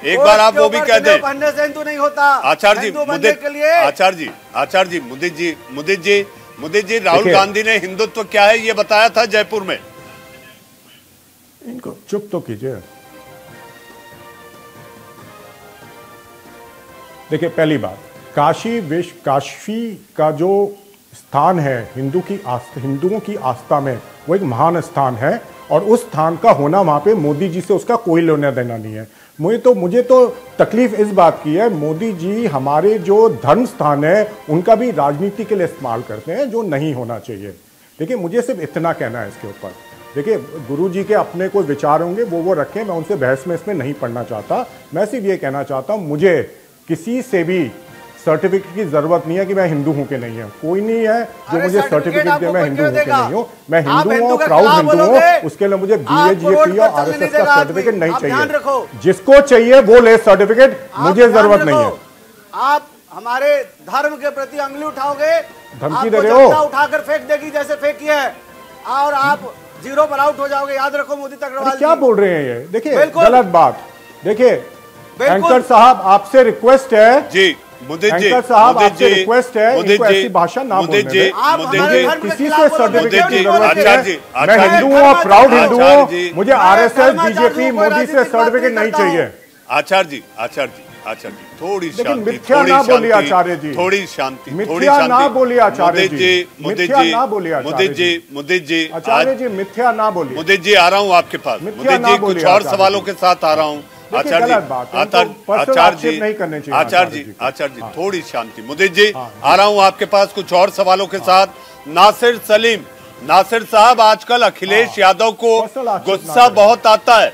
एक बार आप वो भी कह दें। नहीं होता आचार्य जी, मुदित जी राहुल गांधी ने हिंदुत्व क्या है ये बताया था जयपुर में। इनको चुप तो कीजिए। देखिए पहली बात, काशी का जो स्थान है हिंदुओं की आस्था में, वो एक महान स्थान है और उस स्थान का होना वहां पे मोदी जी से उसका कोई लेना देना नहीं है। मुझे तो तकलीफ इस बात की है, मोदी जी हमारे जो धर्म स्थान है उनका भी राजनीति के लिए इस्तेमाल करते हैं, जो नहीं होना चाहिए। देखिए मुझे सिर्फ इतना कहना है इसके ऊपर। देखिए गुरु जी के अपने कोई विचार होंगे, वो रखें, मैं उनसे बहस में इसमें नहीं पढ़ना चाहता। मैं सिर्फ ये कहना चाहता हूँ, मुझे किसी से भी सर्टिफिकेट की जरूरत नहीं है कि मैं हिंदू हूं कि नहीं है। कोई नहीं है जो मुझे सर्टिफिकेट दे मैं हिंदू हूं कि नहीं हूं। मैं हिंदू हूं, प्राउड हिंदू हूं, उसके लिए मुझे BJP और RSS का सर्टिफिकेट नहीं चाहिए। जिसको चाहिए वो ले सर्टिफिकेट, मुझे जरूरत नहीं है। आप हमारे धर्म के प्रति अंगुली उठाओगे, धमकी दे रहे हो, उठाकर फेंक देगी जैसे फेंकी है, और आप जीरो पर आउट हो जाओगे। याद रखो मोदी अग्रवाल क्या बोल रहे हैं ये। देखिए गलत बात। देखिए एंकर साहब आपसे रिक्वेस्ट है जी, मुदित जी साहब आपसे रिक्वेस्ट है, इनको ऐसी भाषा ना बोलने दें। किसी से सर्टिफिकेट की जरूरत है। मैं हिंदू हूँ, प्राउड हिंदू हूँ, मुझे RSS BJP मोदी से सर्टिफिकेट नहीं चाहिए। आचार्य जी थोड़ी शांति, मिथ्या ना बोलिए आचार्य जी, थोड़ी शांति, मिथ्या ना बोलिए आचार्य जी, मुदित जी आचार्य जी मिथ्या ना बोलिए। मुदित जी आ रहा हूँ आपके पास, मुदित जी कुछ और सवालों के साथ आ रहा हूँ। आचार्य जी थोड़ी शांति। मुदित जी आ रहा हूँ आपके पास कुछ और सवालों के साथ। नासिर सलीम, नासिर साहब आजकल अखिलेश यादव को गुस्सा बहुत आता है।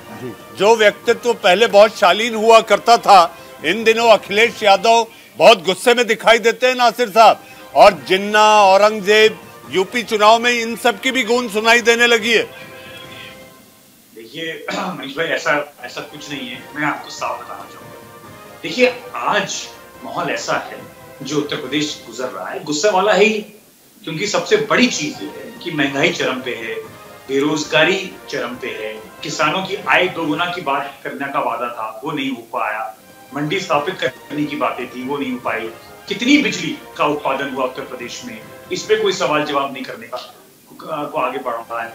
जो व्यक्तित्व पहले बहुत शालीन हुआ करता था, इन दिनों अखिलेश यादव बहुत गुस्से में दिखाई देते हैं नासिर साहब, और जिन्ना, औरंगजेब, यूपी चुनाव में इन सब की भी गूंज सुनाई देने लगी है। देखिए मनीष भाई, ऐसा कुछ नहीं है। मैं आपको साफ बताना चाहूंगा, देखिए आज माहौल ऐसा है जो उत्तर प्रदेश गुजर रहा है, गुस्सा वाला ही, क्योंकि सबसे बड़ी चीज ये है कि महंगाई चरम पे है, बेरोजगारी चरम पे है, किसानों की आय दोगुना की बात करने का वादा था वो नहीं हो पाया, मंडी स्थापित करने की बातें थी वो नहीं हो पाई, कितनी बिजली का उत्पादन हुआ उत्तर प्रदेश में, इस पे कोई सवाल जवाब नहीं करने को आगे बढ़ रहा है।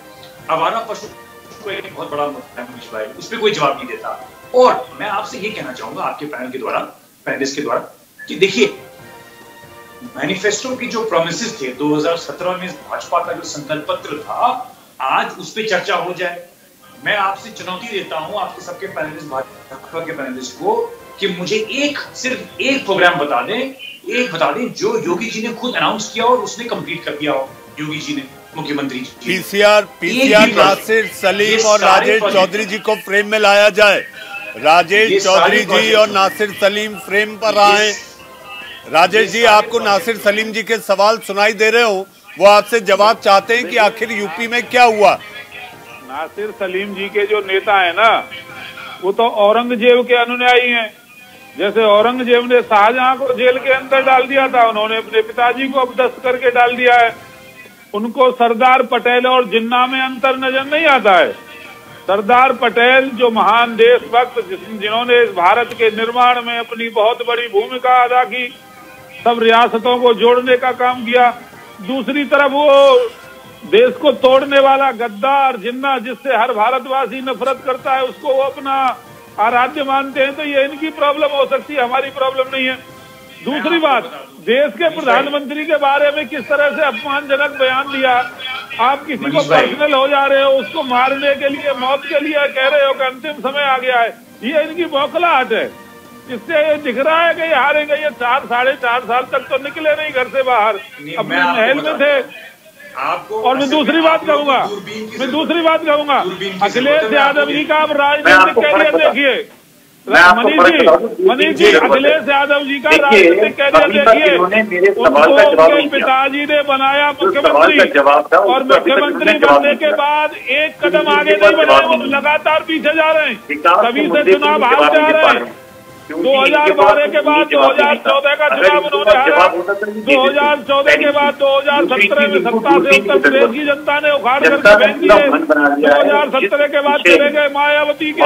आवारा पशु एक बहुत बड़ा मुद्दा है मनीष भाई, इस पे कोई जवाब नहीं देता। और मैं आपसे ये कहना चाहूंगा आपके पैनलिस्ट के द्वारा कि देखिए मैनिफेस्टो की जो प्रोमिसेस थे 2017 में भाजपा का जो संकल्प पत्र था, आज उस पर चर्चा हो जाए। मैं आपसे चुनौती देता हूं आपके सबके पैनलिस्ट, भाजपा के पैनलिस्ट को, कि मुझे सिर्फ एक प्रोग्राम बता दें जो योगी जी ने खुद अनाउंस किया और उसने कंप्लीट कर दिया हो, योगी जी ने, मुख्यमंत्री जी। पीसीआर नासिर सलीम और राजेश चौधरी जी को फ्रेम में लाया जाए। राजेश चौधरी जी और नासिर सलीम फ्रेम पर आए। राजेश जी, आपको नासिर सलीम जी के सवाल सुनाई दे रहे हो, वो आपसे जवाब चाहते हैं कि आखिर यूपी में क्या हुआ। नासिर सलीम जी के जो नेता है ना, वो तो औरंगजेब के अनुयायी हैं। जैसे औरंगजेब ने शाहजहां को जेल के अंदर डाल दिया था, उन्होंने अपने पिताजी को अपदस्थ करके डाल दिया है। उनको सरदार पटेल और जिन्ना में अंतर नजर नहीं आता है। सरदार पटेल जो महान देशभक्त जिन्होंने इस भारत के निर्माण में अपनी बहुत बड़ी भूमिका अदा की, सब रियासतों को जोड़ने का काम किया। दूसरी तरफ वो देश को तोड़ने वाला गद्दार जिन्ना, जिससे हर भारतवासी नफरत करता है, उसको वो अपना आराध्य मानते हैं। तो ये इनकी प्रॉब्लम हो सकती है, हमारी प्रॉब्लम नहीं है। दूसरी बात, देश के प्रधानमंत्री के बारे में किस तरह से अपमानजनक बयान दिया। आप किसी को पर्सनल हो जा रहे हो, उसको मारने के लिए, मौत के लिए कह रहे हो कि अंतिम समय आ गया है। ये इनकी बौखलाहट है। इससे ये दिख रहा है कि ये हारेंगे। ये 4-4.5 साल तक तो निकले नहीं घर से बाहर, अपने महल में थे। और मैं दूसरी बात कहूंगा, अखिलेश यादव जी का आप राजनीतिक कैरियर देखिए। मनीष जी, अखिलेश यादव जी का राजनीतिक कैरियर देखिए। उनके पिताजी ने बनाया मुख्यमंत्री, और मुख्यमंत्री बनने के बाद एक कदम आगे नहीं बढ़े, वो लगातार पीछे जा रहे हैं। तभी से चुनाव हारते आ रहे हैं। 2012 के बाद 2014 का चुनाव उन्होंने हारा। 2014 के बाद 2017 में सत्ता से उत्तर प्रदेश की जनता ने उखाड़ करके फेंक दिए। 2017 के बाद चले गए मायावती के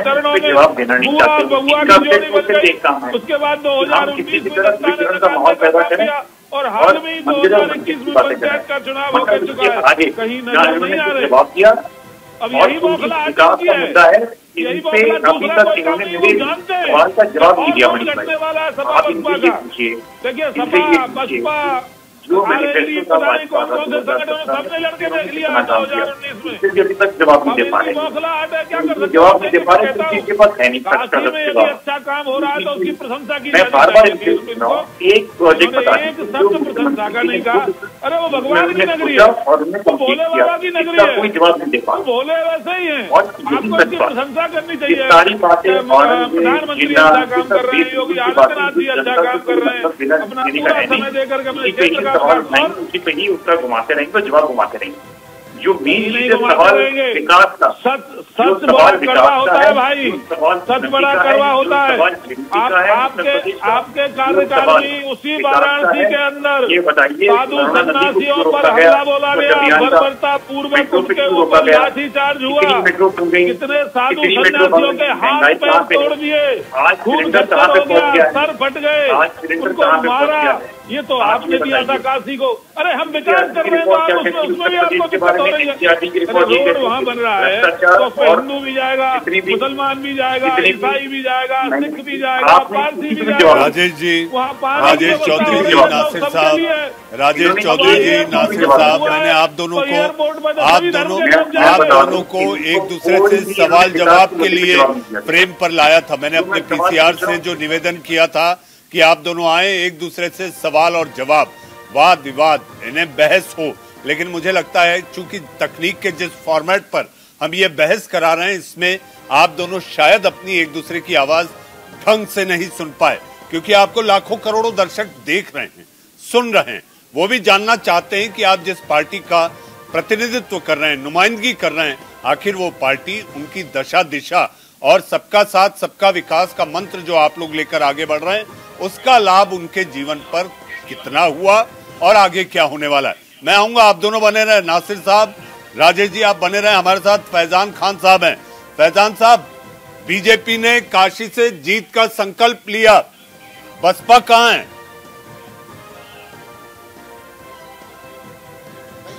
चरणों में, बुआ बबुआ की जोड़ी बन गई। उसके बाद 2019 में जनता ने कर दिया, और हाल में 2021 में पंचायत का चुनाव होकर चुका है। कहीं नजर नहीं आ रहे। अब यही बौखलाहट है, यही बौखला। दूसरा कोई काम नहीं, वो जानते हैं और लड़ने वाला है सपा बसपा का। देखिए सपा बसपा आरएलडी पता नहीं कौन कौन से संगठनों सबने लड़के देख लिया 2019 में। अभी तक जवाब नहीं दे पा रहे, बौखलाहट है, क्या कर सकते जवाब नहीं दे पा रहे, क्योंकि इनके पास है नहीं। काशी में यदि अच्छा काम हो रहा है तो उसकी प्रशंसा की मैं बार बार एक प्रोजेक्ट बता, एक शब्द प्रशंसा का नहीं कहा। अरे वो भगवान की नगरी है, वो भोले बाबा की नगरी है, कोई जवाब नहीं दे पा। भोले वैसे ही है, आपको इसकी प्रशंसा करनी चाहिए। सारी बातें प्रधानमंत्री अच्छा काम कर रहे हैं, योगी आदित्यनाथ जी अच्छा काम कर रहे हैं, अपना पूरा समय देकर के अपने क्षेत्र का पे ही उत्तर घुमाते रहेंगे तो जवाब घुमाते रहेंगे। जो मेन सवाल विकास का, सच बड़ा कड़वा होता है भाई, सच बड़ा कड़वा होता है। आपके कार्यकाल में उसी वाराणसी के अंदर साधु सन्यासियों पर हमला बोला गया, बर्बरता पूर्वक उनके ऊपर लाठीचार्ज हुआ, कितने साधु सन्यासियों के हाथ पैर तोड़ दिए, खून खच्चर हो गया, सर फट गए, उनको मारा। ये तो आपने दिया था काशी को। अरे हम विकास कर रहे हैं तो आप उसमें भी आपको दिक्कत हो रही है। रोड वहाँ बन रहा है तो हिंदू भी जाएगा, मुसलमान भी जाएगा, ईसाई भी जाएगा, सिख भी जाएगा, पारसी भी जाएगा। राजेश जी, राजेश चौधरी जी, नासिर साहब, राजेश चौधरी जी, नासिर साहब, मैंने आप दोनों को एक दूसरे से सवाल जवाब के लिए फ्रेम पर लाया था। मैंने अपने पीसीआर से जो निवेदन किया था कि आप दोनों आए, एक दूसरे से सवाल और जवाब, वाद विवाद, इन्हें बहस हो। लेकिन मुझे लगता है चूंकि तकनीक के जिस फॉर्मेट पर हम ये बहस करा रहे हैं, इसमें आप दोनों शायद अपनी एक दूसरे की आवाज ढंग से नहीं सुन पाए, क्योंकि आपको लाखों करोड़ों दर्शक देख रहे हैं, सुन रहे हैं। वो भी जानना चाहते हैं कि आप जिस पार्टी का प्रतिनिधित्व कर रहे हैं, नुमाइंदगी कर रहे हैं, आखिर वो पार्टी, उनकी दशा दिशा और सबका साथ सबका विकास का मंत्र जो आप लोग लेकर आगे बढ़ रहे हैं, उसका लाभ उनके जीवन पर कितना हुआ और आगे क्या होने वाला है। मैं आऊंगा, आप दोनों बने रहे, नासिर साहब, राजेश जी आप बने रहे। हमारे साथ फैजान खान साहब हैं। फैजान साहब, बीजेपी ने काशी से जीत का संकल्प लिया, बसपा कहां है?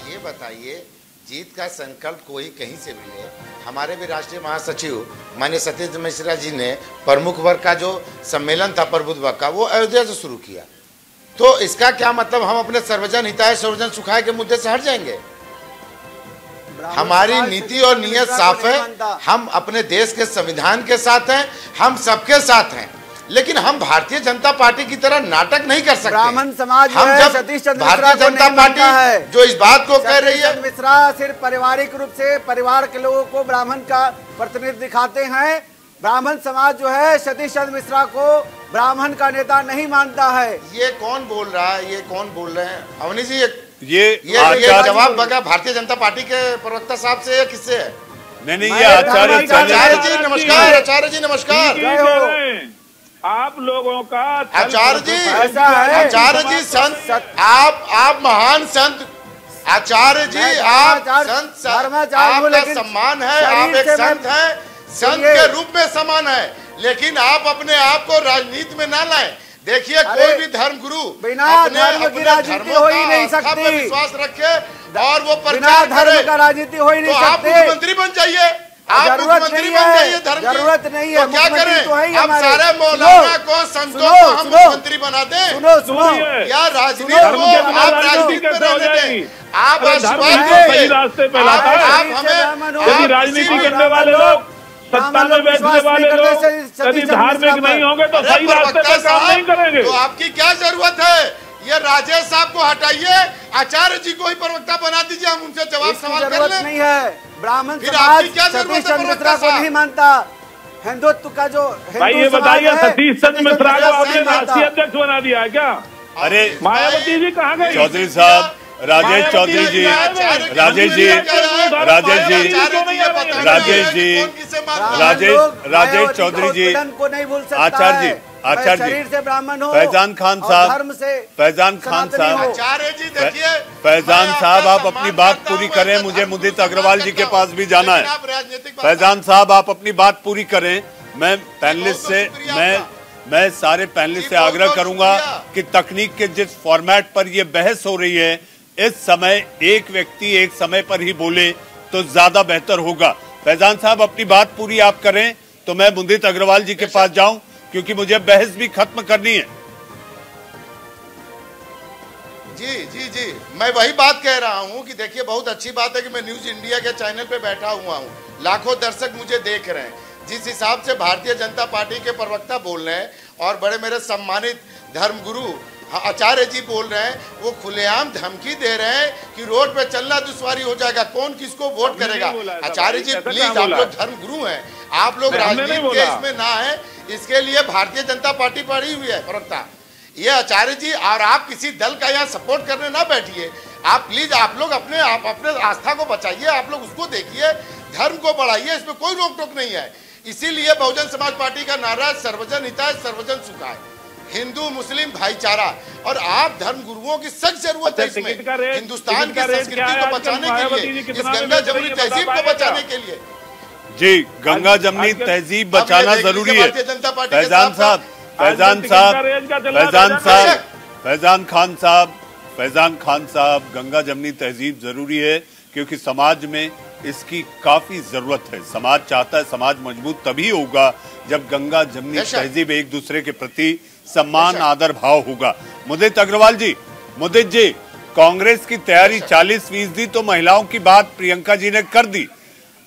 ये बताइए, जीत का संकल्प कोई कहीं से मिले। हमारे भी राष्ट्रीय महासचिव माननीय सतीश मिश्रा जी ने प्रमुख वर्ग का जो सम्मेलन था प्रबुद्ध वर्ग का, वो अयोध्या से शुरू किया। तो इसका क्या मतलब हम अपने सर्वजन हिताय सर्वजन सुखाय के मुद्दे से हट जाएंगे? हमारी नीति और नियत साफ है, हम अपने देश के संविधान के साथ हैं, हम सबके साथ हैं, लेकिन हम भारतीय जनता पार्टी की तरह नाटक नहीं कर सकते। ब्राह्मण समाज हम जब सतीश चंद्र भारतीय जनता पार्टी जो इस बात को कह रही है, मिश्रा सिर्फ पारिवारिक रूप से परिवार के लोगों को ब्राह्मण का प्रतिनिधि दिखाते हैं। ब्राह्मण समाज जो है सतीश चंद्र मिश्रा को ब्राह्मण का नेता नहीं मानता है। ये कौन बोल रहा है, ये कौन बोल रहे हैं? अवनी जी, ये जवाब बगा भारतीय जनता पार्टी के प्रवक्ता साहब से या किससे है? नहीं, ये आचार्य जी नमस्कार। आचार्य जी नमस्कार। आप लोगों का आचार्य जी संत, आप महान संत आचार्य जी, आप संत, आपका सम्मान है, आप एक संत हैं, संत के रूप में समान है, लेकिन आप अपने आप को राजनीति में ना लाएं। देखिए, कोई भी धर्म गुरु बिना धर्म की राजनीति हो ही नहीं सकती। विश्वास रखे और वो बिना धर्म का राजनीति हो ही नहीं सकती। आप मुख्यमंत्री बन जाइए, आप मुख्यमंत्री बन जाइए। धर्म जरूरत नहीं है, तो क्या करें? तो आप सारे मौलाना को, संतों को हम मुख्यमंत्री बना दें? सुनो या राजनीति को आप राजनीति में रहने दें? आप सही रास्ते पे लाता है। यदि राजनीति करने वाले लोग, सत्ता में बैठने वाले लोग यदि धार्मिक नहीं होंगे तो सही रास्ते पर काम नहीं करेंगे। तो आपकी क्या जरूरत है? ये राजेश साहब को हटाइए, आचार्य जी को ही प्रवक्ता बना दीजिए, हम उनसे जवाब सवाल कर लें। नहीं है, ब्राह्मण समाज सतीश चंद्र मिश्रा को नहीं मानता। हिंदुत्व का जो भाई ये बताइए, सतीश चंद्र मिश्रा को आपने राष्ट्रीय अध्यक्ष बना दिया है क्या? अरे मायावती जी कहाँ गई? चौधरी साहब, राजेश चौधरी जी, राजेश जी, राजेश जी, राजेश जी, राजेश चौधरी जी, आचार्य जी, आचार्य जी, फैजान खान साहब, फैजान खान साहब, आचार्य जी देखिए, फैजान साहब आप अपनी बात पूरी करें, मुझे मुदित अग्रवाल जी के पास भी जाना है। फैजान साहब आप अपनी बात पूरी करें। मैं पैनलिस्ट से मैं सारे पैनलिस्ट से आग्रह करूंगा कि तकनीक के जिस फॉर्मेट पर यह बहस हो रही है, इस समय एक व्यक्ति एक समय पर ही बोले तो ज्यादा बेहतर होगा। फैजान साहब अपनी बात पूरी आप करें तो मैं मुदित अग्रवाल जी के पास जाऊं, क्योंकि मुझे बहस भी खत्म करनी है। जी, मैं वही बात कह रहा हूं कि देखिए, बहुत अच्छी बात है कि मैं न्यूज इंडिया के चैनल पे बैठा हुआ हूं, लाखों दर्शक मुझे देख रहे हैं। जिस हिसाब से भारतीय जनता पार्टी के प्रवक्ता बोल रहे हैं और बड़े मेरे सम्मानित धर्मगुरु आचार्य जी बोल रहे हैं, वो खुलेआम धमकी दे रहे हैं कि रोड पे चलना दुश्वारी हो जाएगा, कौन किसको वोट करेगा। आचार्य जी प्लीज, आप लोग धर्मगुरु हैं, आप लोग राजनीति के इसमें ना है, इसके लिए भारतीय जनता पार्टी पड़ी हुई है प्रवक्ता। ये आचार्य जी, और आप किसी दल का यहाँ सपोर्ट करने ना बैठिए। आप प्लीज, आप लोग अपने आस्था को बचाइए, आप लोग उसको देखिए, धर्म को बढ़ाइए, इसमें कोई रोक टोक नहीं है। इसीलिए बहुजन समाज पार्टी का नारा सर्वजन हिताय सर्वजन सुखाय, हिंदू मुस्लिम भाईचारा, और आप धर्म गुरुओं की सख्त जरूरत है इसमें, हिंदुस्तान की संस्कृति को बचाने के लिए, इस गंगा जमुनी तहजीब को बचाने के लिए। जी, गंगा जमुनी तहजीब बचाना जरूरी है। फैजान साहब, फैजान साहब, फैजान साहब, फैजान खान साहब, फैजान खान साहब, गंगा जमुनी तहजीब जरूरी है क्योंकि समाज में इसकी काफी जरूरत है। समाज चाहता है, समाज मजबूत तभी होगा जब गंगा जमुनी तहजीब एक दूसरे के प्रति सम्मान आदर भाव होगा। मुदित अग्रवाल जी, मुदित जी, कांग्रेस की तैयारी 40% तो महिलाओं की बात प्रियंका जी ने कर दी,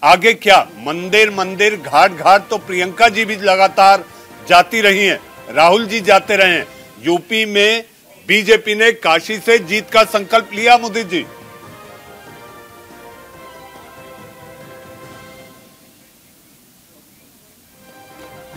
आगे क्या? मंदिर मंदिर घाट घाट तो प्रियंका जी भी लगातार जाती रही हैं, राहुल जी जाते रहे हैं। यूपी में बीजेपी ने काशी से जीत का संकल्प लिया। मुदित जी,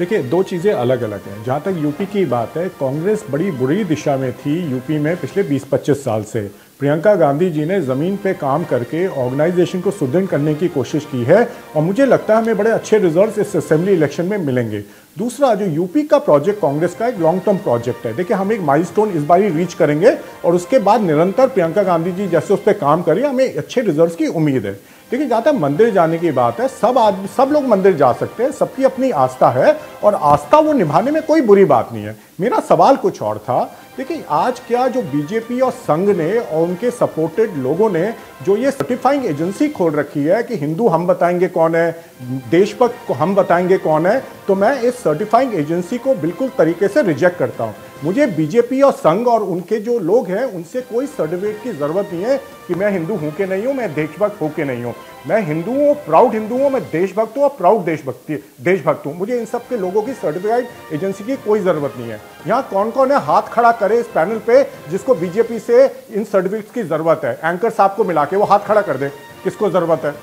देखिए, दो चीज़ें अलग अलग हैं। जहाँ तक यूपी की बात है, कांग्रेस बड़ी बुरी दिशा में थी यूपी में पिछले 20-25 साल से। प्रियंका गांधी जी ने ज़मीन पे काम करके ऑर्गेनाइजेशन को सुदृढ़ करने की कोशिश की है और मुझे लगता है हमें बड़े अच्छे रिजल्ट्स इस असेंबली इलेक्शन में मिलेंगे। दूसरा, जो यूपी का प्रोजेक्ट कांग्रेस का एक लॉन्ग टर्म प्रोजेक्ट है। देखिए, हम एक माइलस्टोन इस बार ही रीच करेंगे और उसके बाद निरंतर प्रियंका गांधी जी जैसे उस पर काम करें, हमें अच्छे रिजल्ट्स की उम्मीद है। लेकिन जहाँ तक मंदिर जाने की बात है, सब लोग मंदिर जा सकते हैं, सबकी अपनी आस्था है और आस्था वो निभाने में कोई बुरी बात नहीं है। मेरा सवाल कुछ और था। देखिए, आज क्या जो बीजेपी और संघ ने और उनके सपोर्टेड लोगों ने जो ये सर्टिफाइंग एजेंसी खोल रखी है कि हिंदू हम बताएंगे कौन है, देशभक्त को हम बताएंगे कौन है, तो मैं इस सर्टिफाइंग एजेंसी को बिल्कुल तरीके से रिजेक्ट करता हूं। मुझे बीजेपी और संघ और उनके जो लोग हैं उनसे कोई सर्टिफिकेट की जरूरत नहीं है कि मैं हिंदू हूं कि नहीं हूं, मैं देशभक्त हूं कि नहीं हूं। मैं हिंदू हूं, प्राउड हिंदू हूं, मैं देशभक्त हूं और प्राउड देशभक्त हूं। मुझे इन सब के लोगों की सर्टिफाइड एजेंसी की कोई जरूरत नहीं है। यहाँ कौन कौन है, हाथ खड़ा करे इस पैनल पे जिसको बीजेपी से इन सर्टिफिकेट्स की जरूरत है। एंकर साहब को मिला के वो हाथ खड़ा कर दे, किसको जरूरत है।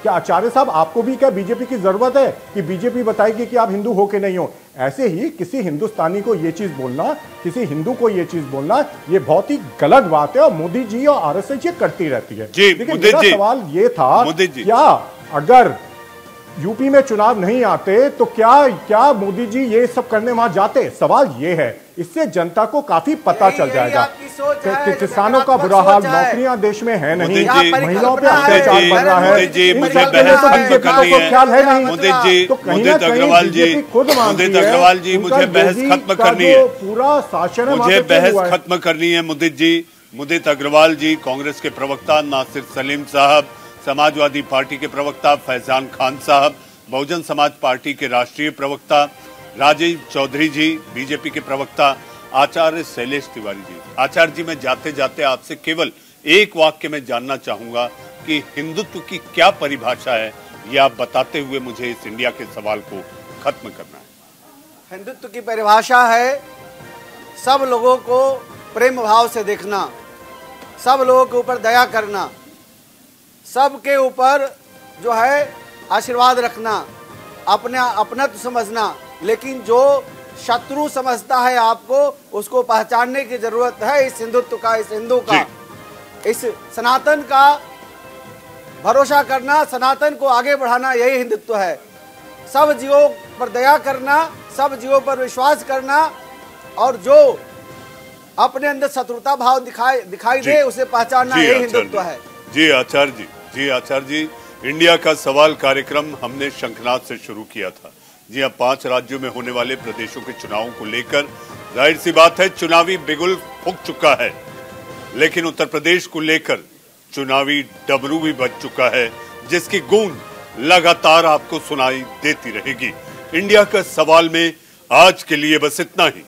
क्या आचार्य साहब, आपको भी क्या बीजेपी की जरूरत है कि बीजेपी बताएगी कि आप हिंदू हो कि नहीं हो? ऐसे ही किसी हिंदुस्तानी को ये चीज बोलना, किसी हिंदू को ये चीज बोलना, ये बहुत ही गलत बात है और मोदी जी और आरएसएस ये करती रहती है। लेकिन मेरा सवाल ये था, क्या अगर यूपी में चुनाव नहीं आते तो क्या मोदी जी ये सब करने वहां जाते? सवाल ये है। इससे जनता को काफी पता चल जाएगा कि किसानों का बुरा हाल, नौकरियां देश में है नहीं, महिलाओं पे अत्याचार बढ़ रहा है, ख्याल है नहीं। तो कहीं ना कहीं बीजेपी खुद मानती है मुझे बहस खत्म करनी है, पूरा शासन है, मुझे बहस खत्म करनी है। मुदित अग्रवाल जी, कांग्रेस के प्रवक्ता नासिर सलीम साहब, समाजवादी पार्टी के प्रवक्ता फैजान खान साहब, बहुजन समाज पार्टी के राष्ट्रीय प्रवक्ता राजीव चौधरी जी, बीजेपी के प्रवक्ता आचार्य शैलेश तिवारी जी। आचार्य जी, मैं जाते जाते आपसे केवल एक वाक्य में जानना चाहूंगा कि हिंदुत्व की क्या परिभाषा है, ये आप बताते हुए मुझे इस इंडिया के सवाल को खत्म करना है। हिंदुत्व की परिभाषा है सब लोगों को प्रेम भाव से देखना, सब लोगों के ऊपर दया करना, सबके ऊपर जो है आशीर्वाद रखना, अपनत्व समझना। लेकिन जो शत्रु समझता है आपको, उसको पहचानने की जरूरत है। इस हिंदुत्व का, इस हिंदू का, इस सनातन का भरोसा करना, सनातन को आगे बढ़ाना, यही हिंदुत्व है। सब जीवों पर दया करना, सब जीवों पर विश्वास करना और जो अपने अंदर शत्रुता भाव दिखाई दे उसे पहचानना, यही हिंदुत्व है। जी आचार्य जी, इंडिया का सवाल कार्यक्रम हमने शंखनाद से शुरू किया था। जी हाँ, 5 राज्यों में होने वाले प्रदेशों के चुनावों को लेकर जाहिर सी बात है चुनावी बिगुल फूंक चुका है, लेकिन उत्तर प्रदेश को लेकर चुनावी डमरू भी बज चुका है, जिसकी गूंज लगातार आपको सुनाई देती रहेगी। इंडिया का सवाल में आज के लिए बस इतना ही।